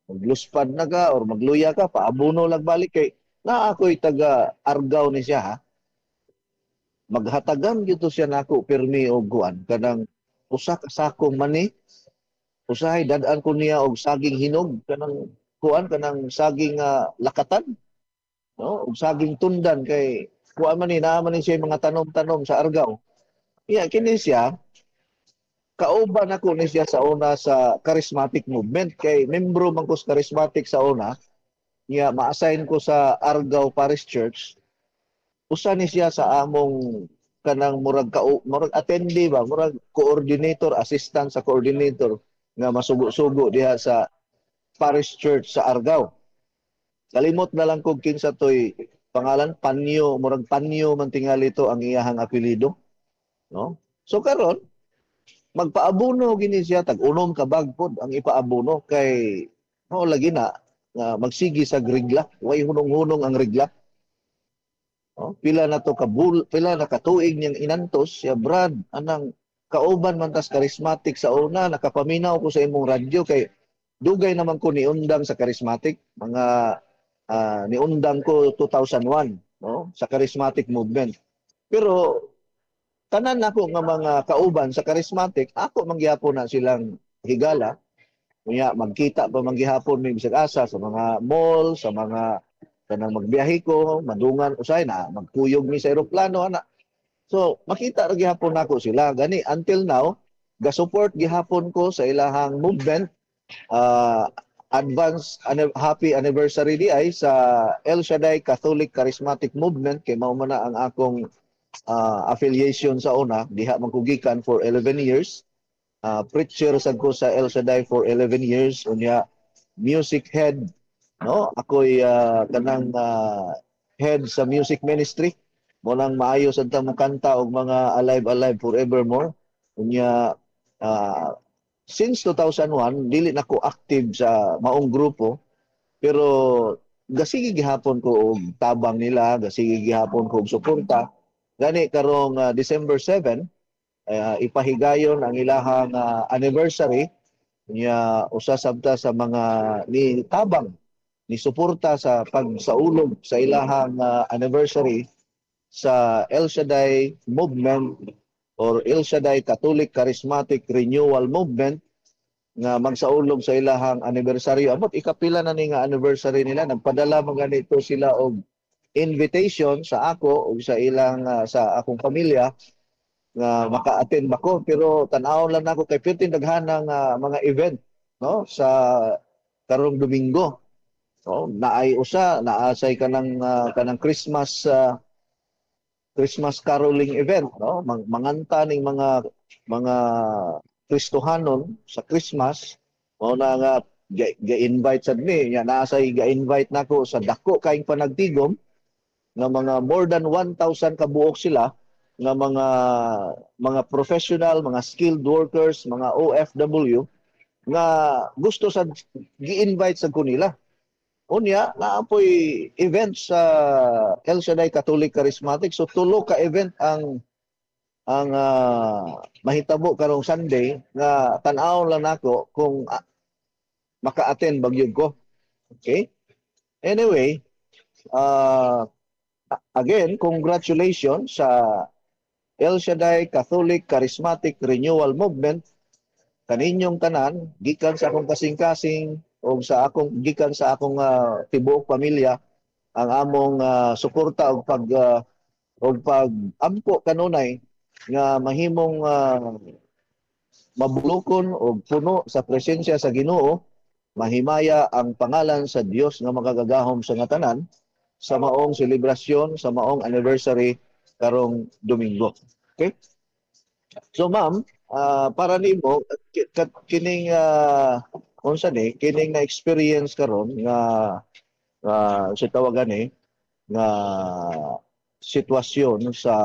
Speaker 2: magluspad na ka or magluya ka, paabuno lang balik kay na ako'y taga Argao ni siya ha. Maghatagan gito siya nako pirmi og kuan kanang usa ka sakong mani, usahay dadaan ko niya og saging hinog kanang kuan kanang saging lakatan, no? Og saging tundan kay kuan man ni naa man ni siya mga tanom-tanom sa Argao. Iya kini siya kauban ako ni siya sa una sa charismatic movement kay membro man ko sa charismatic sa una, niya ma-assign ko sa Argao Parish Church. Usa ni siya sa among kanang murag attendee ba, murag coordinator, assistant sa coordinator nga masugo-sugo diha sa Parish Church sa Argao. Kalimot na lang kog kinsa toy pangalan, Panyo, murag Panyo man tingali to ang iyahang apelyido, no? So karon magpaabuno gini siya tag unom ka bag pod ang ipaabuno kay mao lagi na nga magsigi sa regla, way hunong-hunong ang regla. Oh, pila na to pila na katuig niyang inantos siya Brad anang kauban man tas charismatic sa una, nakapaminaw ko sa imong radyo kay dugay naman ko niundang sa charismatic, mga niundang ko 2001, no, sa charismatic movement. Pero tanan nako nga mga kauban sa charismatic, ako manggihapon na silang higala. Kunya magkita pa manggihapon may bisag asa sa mga mall, sa mga kanang magbiyahe ko, madungan usay na magkuyog mi sa eroplano ana. So makita ra gihapon nako sila gani until now ga-support gihapon ko sa ilahang movement. Advance happy anniversary di ay sa El Shaddai Catholic Charismatic Movement kay mao man na ang akong affiliation sa una, diha man ko gikan for 11 years. Preacher sad ko sa El Shaddai for 11 years, unya music head, no, ako'y kanang head sa music ministry, mo nang maayo sad ta kanta og mga Alive Alive Forevermore. Unya since 2001 dili na ko active sa maong grupo, pero gasigi gihapon ko og tabang nila, gasigi gihapon ko og suporta. Gani karong December 7, ipahigayon ang ilahang anniversary niya, usa sabta sa mga ni tabang ni suporta sa pagsaulog sa ilahang anniversary sa El Shaddai Movement or El Shaddai Catholic Charismatic Renewal Movement nga magsaulog sa ilahang anniversary. Amot ikapila na ni nga anniversary nila, nagpadala man ganito sila og invitation sa ako o sa ilang sa akong pamilya nga maka-attend ako, pero tan-aw lang nako kay perting daghanang mga event, no, sa karong Domingo. So naay usa naasay kanang Christmas caroling event, no, manganta ning mga Kristohanon sa Christmas. Mao na nga ga-invite sad mi, nya naasay ga-invite nako sa dako kaayong panagtigom nga mga more than 1,000 kabuok sila nga mga professional, mga skilled workers, mga OFW nga gusto sa gi-invite sa kunila. Unya, naapoy event sa El Shaddai Catholic Charismatic. So tulo ka event ang mahitabo karong Sunday nga tan-aw lang nako kung maka-attend bagyod ko. Okay? Anyway, uh, again, congratulations sa El Shaddai Catholic Charismatic Renewal Movement kaninyong tanan gikan sa akong kasing-kasing o gikan sa akong tibuok pamilya ang among suporta og pag-ampo kanunay nga mahimong mabulokon og puno sa presensya sa Ginoo, mahimaya ang pangalan sa Dios nga makagagahom sa nga tanan sa maong selebrasyon sa maong anniversary karong Domingo. Okay? So ma'am, para nimo kining unsa ni kining na experience karon nga sa tawagan nga sitwasyon sa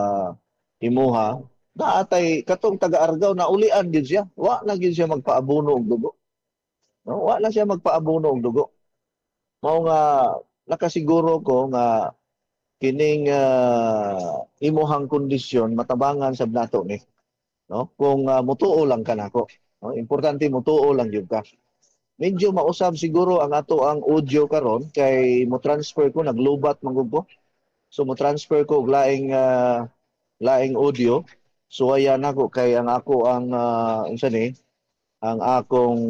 Speaker 2: imuha naatay katong taga-Argao na ulian gid siya. Wa na gid siya magpaabuno og dugo. No, wa na siya magpaabuno og dugo. Mao nga nakasiguro ko nga kining imuhang kondisyon matabangan sab nato ni. No? Kung mutuo lang ka nako. No? Importante mutuo lang gyud ka. Medyo mausab siguro ang ato ang audio karon kay mo transfer ko naglubat manggod ko. So mo transfer ko og laing audio. So ayan nako kay ang ako ang unsa ni ang akong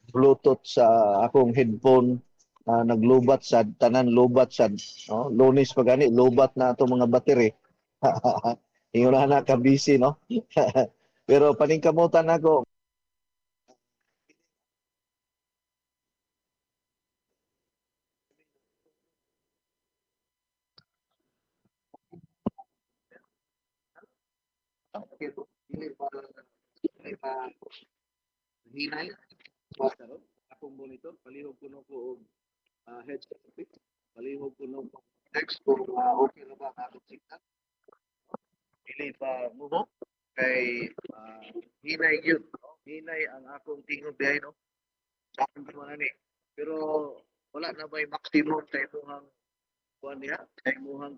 Speaker 2: Bluetooth sa akong headphone naglubat sad tanan lubat sad no lunes pa gani lubat na ato mga battery. Ingon na ka busy no. Pero paningkamutan ako hinay akong monitor palihog kuno ko og headset palihog kuno ko text kung okay na ba ang akong signal dili pa mo kay hinay gyud no? Hinay ang akong tingog diay no sa akong mga ni pero wala na may maximum sa imong kuan niya sa imong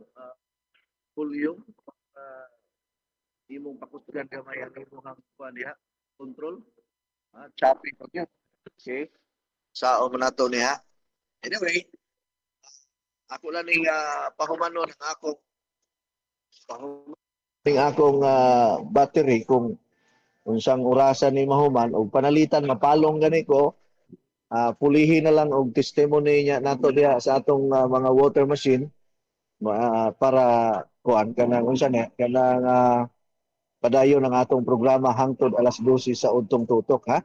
Speaker 2: volume imong pakutgan gamay ang imong kuan niya control choppy pa gyud okay sao man nato niya anyway ako lang ning pahumanon ang akong battery kung unsang orasan ni mahuman og panalitan mapalong gani ko pulihin na lang og testimony niya nato diha sa atong mga water machine para kuan kanang unsa ni kanang padayon ang atong programa hangtod alas 12 sa udtong tutok ha.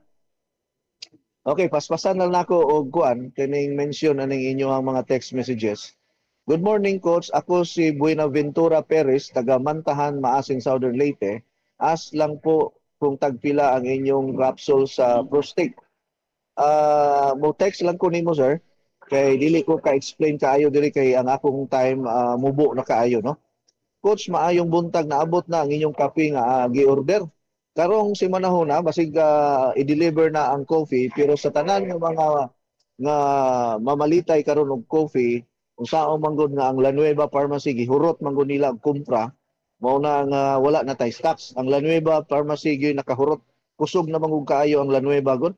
Speaker 2: Okay, paspasan na nako og kuan kining mention aning inyong mga text messages. Good morning coach, ako si Buenaventura Perez taga Mantahan, Maasin, Southern Leyte. As lang po kung tagpila ang inyong capsule sa prostate. Mo text lang ko nimo sir kay dili ko ka-explain kaayo dili kay ang akong time mubo na kaayo no. Coach, maayong buntag na abot na ang inyong kape nga gi-order. Karong si manahon na basig i-deliver na ang coffee pero sa tanan ng mga nga mamalitay karon og coffee unsaon manggod nga ang La Nueva Pharmacy gihurot manggod nila og kumpra mao na nga wala na tay stocks. Ang La Nueva Pharmacy gyud nakahurot kusog na mangug kaayo ang La Nueva gud.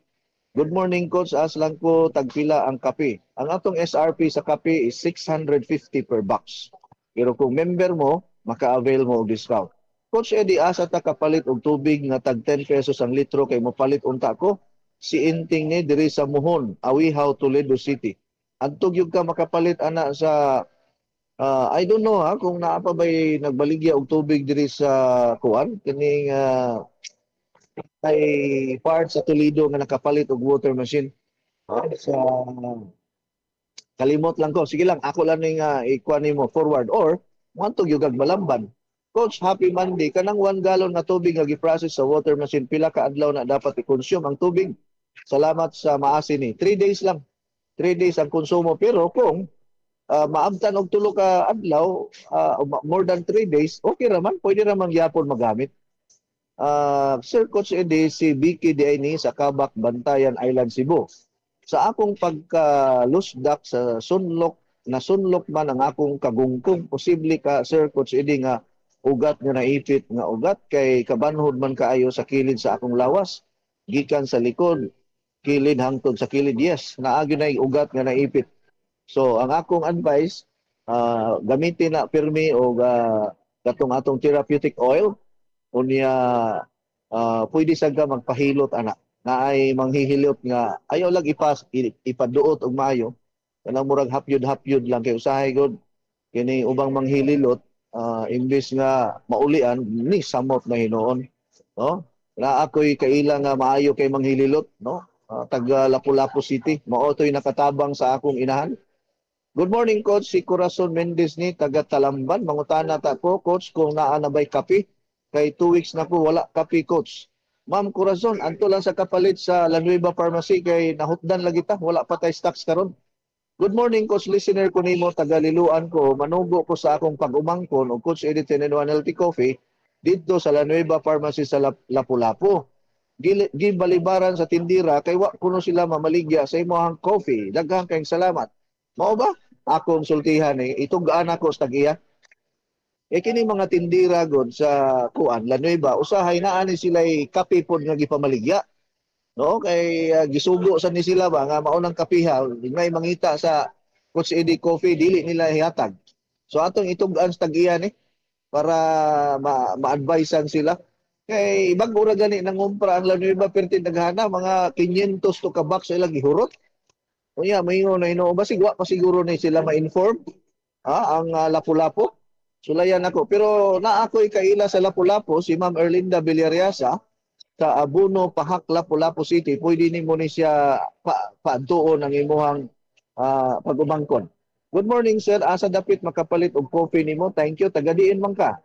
Speaker 2: Good morning coach, as lang ko tagpila ang kape. Ang atong SRP sa kape is 650 per box. Pero kung member mo, maka-avail mo og discount. Coach Eddie, asa ta kapalit og tubig nga tag 10 pesos ang litro kay mopalit unta ko? Si Inting ni diri sa Muhon, Awihaw, Toledo City. Adtog yung ka makapalit ana sa I don't know kung naa pa ba'y nagbaligya og tubig diri sa kuan kining ay part sa Toledo nga nakapalit og water machine. Sa kalimot lang ko. Sige lang, ako lang ning ikuan nimo forward or moantog yung Gagbalamban. Coach, happy Monday. Kanang 1 gallon na tubig nga gi-process sa water machine, pila ka adlaw na dapat i-consume ang tubig? Salamat sa maasin ni. 3 days lang. 3 days ang konsumo. Pero kung maabtan og tulo ka adlaw, more than 3 days, okay raman. Pwede raman gyapon magamit. Sir Coach Eddie, si Vicky Diani sa Kabak, Bantayan Island, Cebu. sa akong pagka-lusdak sa sunlok man ang akong kagungkong, posible ka, Sir Coach Eddie, nga ugat nga naipit nga ugat kay kabanhod man kaayo sa kilid sa akong lawas, gikan sa likod, kilid hangtod sa kilid, yes, naagi na ugat nga naipit. So ang akong advice, gamitin na pirmi o katong atong therapeutic oil unya, pwede sad ka magpahilot ana. Naay manghihilot nga ayaw lang ipaduot og maayo. Kanang murag hapyod-hapyod lang kay usahay gud kini ubang manghililot, imbes nga maulian ni samot na hinuon, no? Na ako'y kaila nga maayo kay manghililot, no? Taga Lapu-Lapu City, mao to'y nakatabang sa akong inahan. Good morning, Coach. Si Corazon Mendez ni taga Talamban. Mangutana ta ko, Coach, kung naa na ba'y kape. Kay 2 weeks na ko wala kape, Coach. Ma'am Corazon, anto lang sa kapalit sa La Nueva Pharmacy kay nahutdan lagi ta. Wala pa tay stocks karon. Good morning, Coach. Listener ko nimo, taga Liluan ko. Manugo ko sa akong pag-umangkon o Coach Edith Tenenuan Healthy Coffee dito sa La Nueva Pharmacy sa Lapu-Lapu. Gibalibaran sa tindira kay wa kuno sila mamaligya sa imong coffee. Daghang kayong salamat. Mao ba? Akong sultihan itugaan ako sa tag-iya. Kini mga tindira god sa kuan La Nueva, usahay naa ni sila kape pod nga gipamaligya. No, kay gisugo sa ni sila ba nga maunang kapiha, may mangita sa Coach Eddie Coffee dili nila hihatag. So atong itugaan sa tag-iya ni para ma-advisean sila. Kay bag-o ra gani nangumpra ang La Nueva pertin daghana mga 500 to ka box sila gihurot. Unya mahingon na hino ba sigwa pa siguro ni sila ma-inform ang Lapu-Lapu. Sulayan ako. Pero na ako'y kaila sa Lapu-Lapu, si Ma'am Erlinda Villariasa sa Abuno, Pahak, Lapu-Lapu City. Pwede ni mo ni siya paantuon ang imuhang pag-umangkon. Good morning, sir. Asa dapit makapalit og coffee nimo. Thank you. Tagadiin man ka.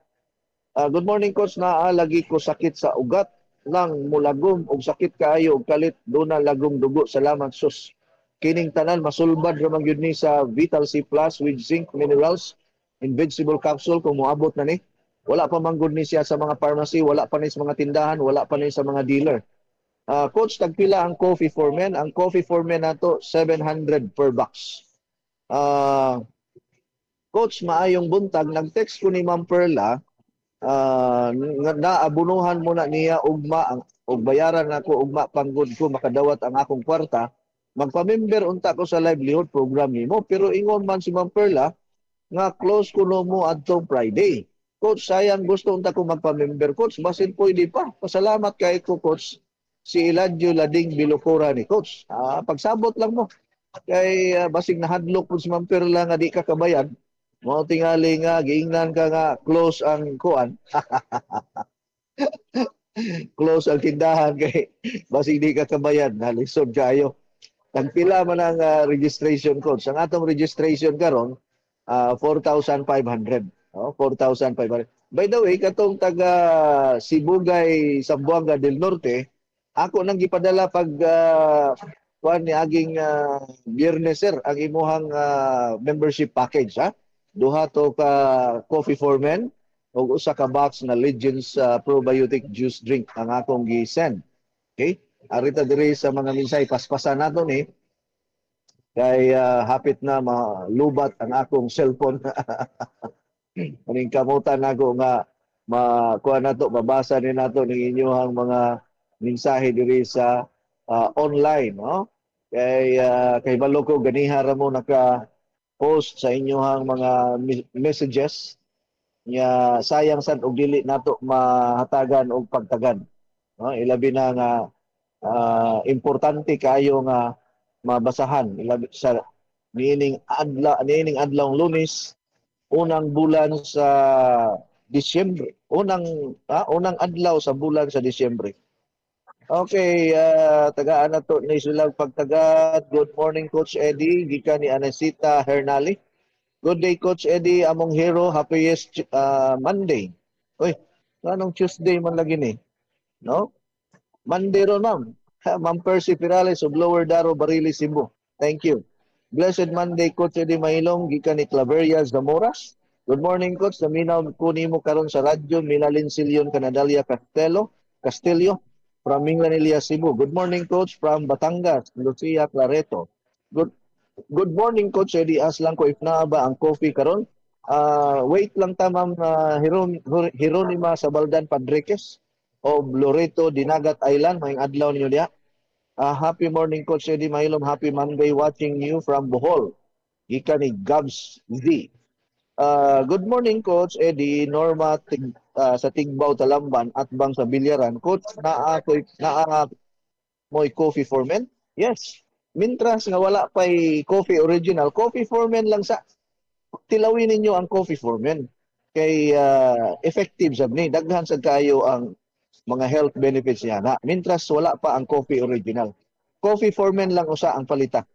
Speaker 2: Good morning, Coach. Lagi ko sakit sa ugat lang mulagom og sakit kaayo og kalit doon na lagom dugo. Salamat, sus. Kining tanan masulbad ra man gyud ni sa Vital C Plus with zinc minerals invincible capsule kung moabot na ni. Wala pa manggod ni siya sa mga pharmacy, wala pa ni sa mga tindahan, wala pa ni sa mga dealer. Coach, tagpila ang coffee for men. Ang coffee for men nato 700 per box. Coach, maayong buntag, nag-text ko ni Ma'am Perla, naabunuhan mo na niya ugma og bayaran nako ugma panggod ko makadawat ang akong kwarta. Magpa-member unta ko sa livelihood program nimo, pero ingon man si Ma'am Perla nga close kuno mo adtong Friday. Coach, sayang gusto unta ko magpa-member, Coach. Basin pwede pa. Pasalamat kay ko, Coach. Si Eladio Lading Bilocora ni Coach. Pagsabot lang mo. Kay basig nahadlok po si Ma'am Perla nga di ka kabayad. Mao tingali nga giingnan ka nga close ang kuan. Close ang tindahan kay basig di ka kabayad. Nalisod kayo. Tagpila man ang registration, Coach. Ang atong registration karon 4,500. 4,500. By the way, katong taga Sibugay, Zamboanga del Norte, ako nang gipadala pag kuan ni aging Biyernes, sir, ang imuhang membership package, ha? Duha to ka coffee for men ug usa ka box na Legends probiotic juice drink ang akong gi-send. Okay? Arita diri sa mga minsay paspasan nato ni kay hapit na malubat ang akong cellphone. Kaning kamutan nako nga makuha nato, mabasa ni nato ning inyong mga mensahe diri sa online, no? Kay balo ko ganiha ra mo naka post sa inyong mga messages nya sayang sad og dili nato mahatagan og pagtagan, no? Ilabi na nga importante kayo nga mabasahan sa niining adlaw Lunes, unang bulan sa Disyembre, unang adlaw sa bulan sa Disyembre. Okay, tagaan na to ni silang pagtagad. Good morning, Coach Eddie, gikan ni Anesita Hernali. Good day, Coach Eddie, among hero, happiest Monday. Uy, anong Tuesday man lagi ni? No? Monday ron, ma'am. Ma'am Percy Pirales of Lower Daro, Barili, Cebu. Thank you. Blessed Monday, Coach Eddie Mailong, gikan ni Claveria Zamoras. Good morning, Coach. Naminaw ko nimo karon sa radyo, Minalin Silyon, Canadalia, Castillo. from Minglanilla, Cebu. Good morning, Coach, from Batangas, Lucia Clareto. Good Good morning, Coach Eddie. As lang ko if naa ba ang coffee karon. Wait lang ta, Ma'am Hieronima Sabaldan Padriques of Loreto, Dinagat Island. Mayong adlaw ninyo diya. Happy morning, Coach Eddie Mailom. Happy Monday watching you from Bohol. Ika ni Gabs Z. Good morning, Coach Eddie. Norma sa Tigbaw, Talamban at bang sa Bilyaran. Coach, naa mo'y coffee for men? Yes. Mintras nga wala pa'y coffee original, coffee for men lang sa tilawin ninyo ang coffee for men. Kay effective sab ni daghan sad kayo ang mga health benefits niya na mintras wala pa ang coffee original. Coffee for men lang usa ang palita.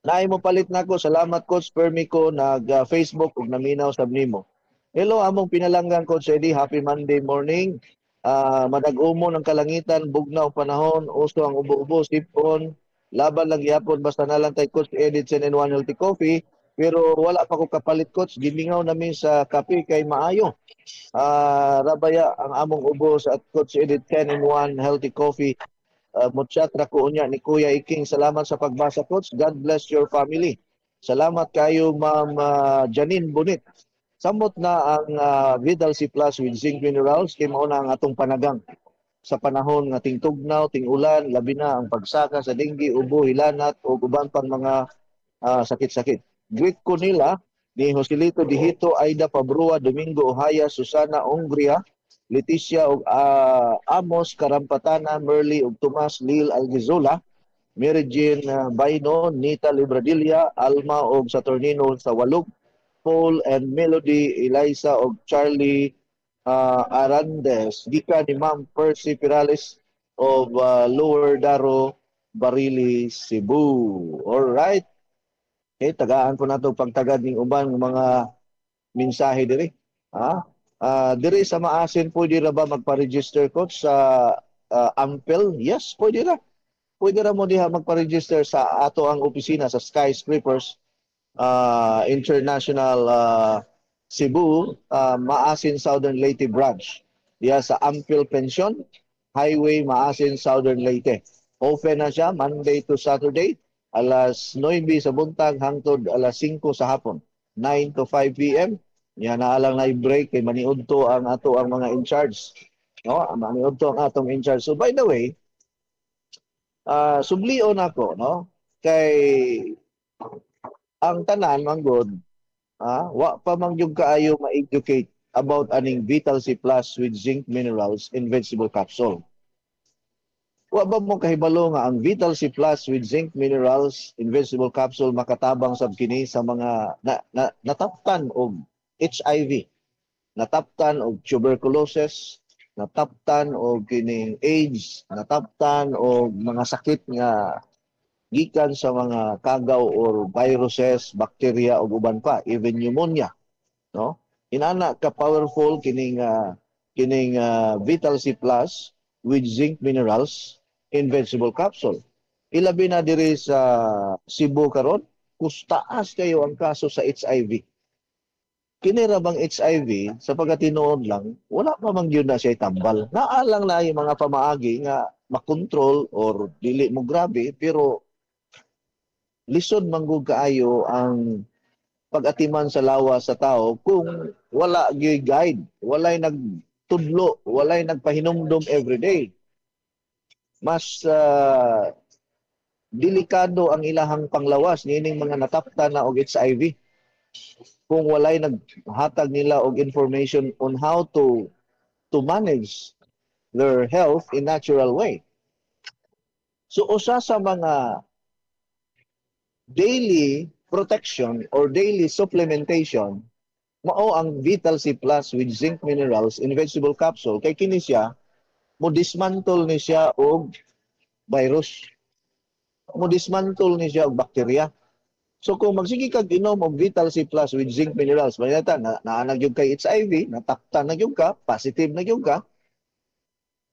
Speaker 2: Naay mo palit nako. Salamat, Coach Permico, nag Facebook ug naminaw sab nimo. Hello among pinalanggan, Coach Eddie. Happy Monday morning. Madag-umon ang kalangitan, bugnaw panahon, uso ang ubo-ubo, sipon, laban lang yapon basta na lang tay Coach Eddie and One Healthy Coffee. Pero wala pa ko kapalit, Coach. Gimingaw namin sa kape kay maayo. Rabaya ang among ubo sa Coach Eddie 10 in 1 Healthy Coffee. Mutsyat ra ko unya ni Kuya Iking. Salamat sa pagbasa, Coach. God bless your family. Salamat kayo, Ma'am Janine Bonit. Samot na ang Vidal C Plus with zinc minerals kay mao na ang atong panagang sa panahon nga tingtugnaw, tingulan, labi na ang pagsaka sa dengue, ubo, hilanat o uban pang mga sakit-sakit. Greet ko nila ni Joselito Dihito, Aida Pabrua, Domingo Ohaya, Susana Ongria, Leticia og Amos Karampatana, Merly og Tomas Lil Algizola, Mary Jane Baino, Nita Libradilla, Alma og Saturnino sa Walog, Paul and Melody, Eliza og Charlie Arandes, gika ni Ma'am Percy Pirales of Lower Daro, Barili, Cebu. Alright. Tagaan po nato pagtagad ng uban mga mensahe diri. Diri sa maasin pwede ra ba magpa-register, Coach, sa Ampel? Yes, pwede ra. Pwede ra mo diha magpa-register sa ato ang opisina sa Skyscrapers International Cebu, Maasin Southern Leyte Branch. Diya sa Ampel Pension, Highway Maasin Southern Leyte. Open na siya Monday to Saturday, alas 9 sa buntag hangtod alas 5 sa hapon. 9 to 5 p.m. Yan na lang na i-break kay maniudto ang ato ang mga in charge. No, maniudto ang atong in charge. So by the way, sublion ako, no? Kay ang tanan manggod, wa pa man gyud kaayo ma-educate about aning Vital C Plus with zinc minerals in vegetable capsule. Wa ba mo kahibalo nga ang Vital C Plus with zinc minerals in vegetable capsule makatabang sab kini sa mga nataptan og HIV, nataptan og tuberculosis, nataptan og kining AIDS, nataptan og mga sakit nga gikan sa mga kagaw or viruses, bacteria o uban pa, even pneumonia, no? Inana ka powerful kining Vital C Plus with zinc minerals in vegetable capsule. Ilabi na diri sa Cebu karon, kustaas kayo ang kaso sa HIV. Kini ra bang HIV sa pagkatinuod lang, wala pa man gyud na siya tambal. Naalang na yung mga pamaagi nga makontrol or dili mo grabe, pero lisod manggug kaayo ang pag-atiman sa lawas sa tao kung wala gyud guide, walay nagtudlo, walay nagpahinumdom everyday. Mas delikado ang ilahang panglawas niining mga nataptan na og HIV kung walay naghatag nila og information on how to manage their health in natural way. So usa sa mga daily protection or daily supplementation mao ang Vital C Plus with zinc minerals in vegetable capsule. Kay kini siya mo dismantle ni siya og virus, mo dismantle ni siya og bakterya. So kung magsige kag inom og Vital C Plus with zinc minerals, mangyata naanag yung kay HIV, nataptan na yung ka, positive na yung ka.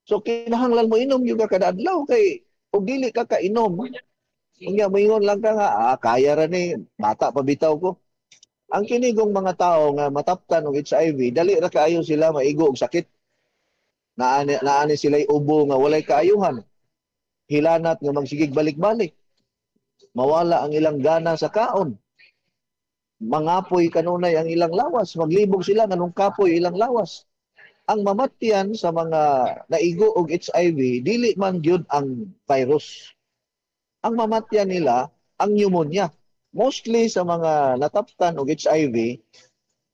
Speaker 2: So kinahanglan mo inom yung ka kada adlaw kay og dili ka kainom. Unya moingon lang ka nga, kaya ra ni, bata pa bitaw ko. Ang kinigong mga tao nga mataptan og HIV, dali ra kaayo sila maigo og sakit. Naani sila'y ubo nga walay kaayuhan. Hilanat nga magsigig balik-balik. Mawala ang ilang gana sa kaon. Mangapoy kanunay ang ilang lawas. Maglibog sila nganong kapoy ilang lawas. Ang mamatyan sa mga naigo og HIV, dili man gyud ang virus. Ang mamatyan nila, ang pneumonia. Mostly sa mga nataptan og HIV,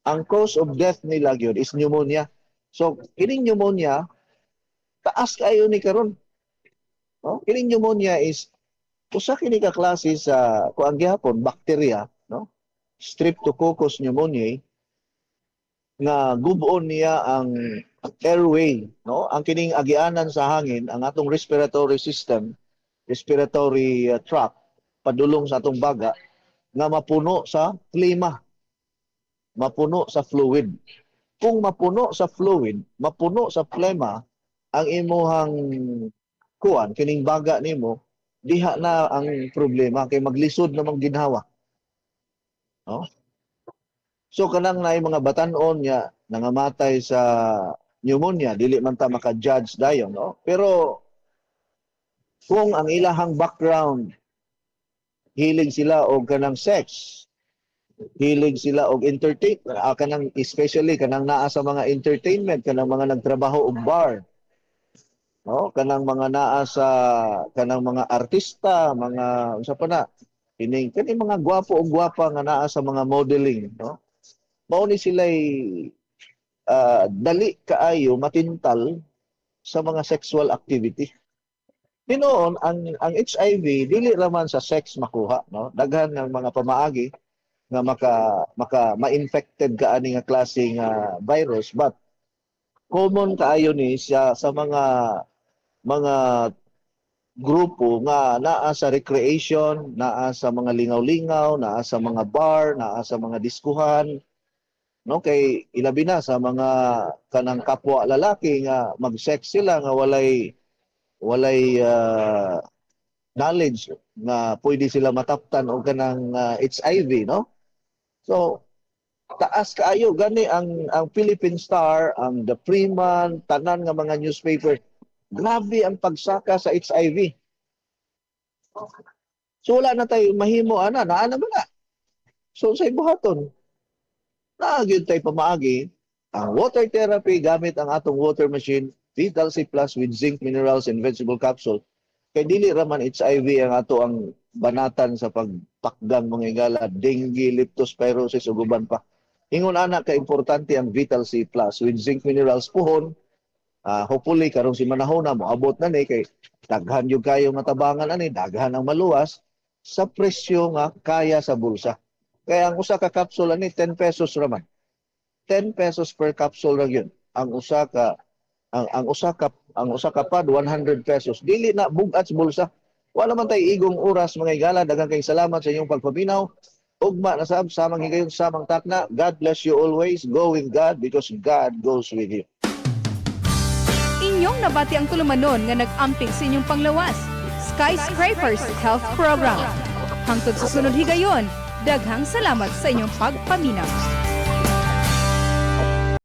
Speaker 2: ang cause of death nila gyud is pneumonia. So, kining pneumonia, taas kayo ni karon. No? Kining pneumonia is usa kini ka klase sa kuang gihapon bakterya, no? Streptococcus pneumoniae nga gubon niya ang airway, no? Ang kining agianan sa hangin, ang atong respiratory system, respiratory tract padulong sa atong baga nga mapuno sa klima, mapuno sa fluid. Kung mapuno sa fluid, mapuno sa plema ang imuhang kuan kining baga nimo, diha na ang problema kay maglisod na mang ginhawa. No? So kanang naay mga batan-on niya nangamatay sa pneumonia, dili man ta maka-judge dayon, no? Pero kung ang ilahang background hilig sila og kanang sex, hilig sila og kanang especially kanang naa sa mga entertainment, kanang mga nagtrabaho og bar, no? Kanang mga naa sa kanang mga artista, mga unsa pa na kining mga gwapo og gwapa nga naa sa mga modeling, no? Mao ni sila'y dali kaayo matintal sa mga sexual activity. Tinoon ang HIV dili raman sa sex makuha, no? Daghan ng mga pamaagi nga maka ma-infected ka ani nga klase nga virus, but common kaayo ni siya sa mga grupo nga naa sa recreation, naa sa mga lingaw-lingaw, naa sa mga bar, naa sa mga diskuhan, no? Kay ilabi na sa mga kanang kapwa lalaki nga mag-sex sila nga walay knowledge nga pwede sila mataptan og kanang HIV, no? So taas kaayo gani ang Philippine Star, ang The Freeman, tanan nga mga newspaper. Grabe ang pagsaka sa HIV. So wala na tayo mahimo ana, naa naman na. So sa buhaton, naagid tayo pamaagi ang water therapy gamit ang atong water machine, Vital C Plus with zinc minerals and vegetable capsule. Kay dili raman HIV ang ato ang banatan sa pagpakgang mga higala, dengue, leptospirosis ug uban pa. Ingon ana ka importante ang Vital C Plus with zinc minerals puhon. Hopefully karong si manahon na moabot na ni kay daghan yung kayo matabangan ani, daghan ang maluwas sa presyo nga kaya sa bulsa. Kaya ang usa ka capsule ani 10 pesos raman. 10 pesos per capsule ra yun. Ang usa ka pad 100 pesos. Dili na bugat sa bulsa. Wala man tay igong oras mga higala, daghang kay salamat sa inyong pagpaminaw. Ugma na sab samang higayon samang takna. God bless you always. Go with God because God goes with you.
Speaker 3: Inyong nabati ang tulumanon nga nag-amping sa inyong panglawas. Skyscrapers Health Program. Hangtod sa sunod higayon, daghang salamat sa inyong pagpaminaw.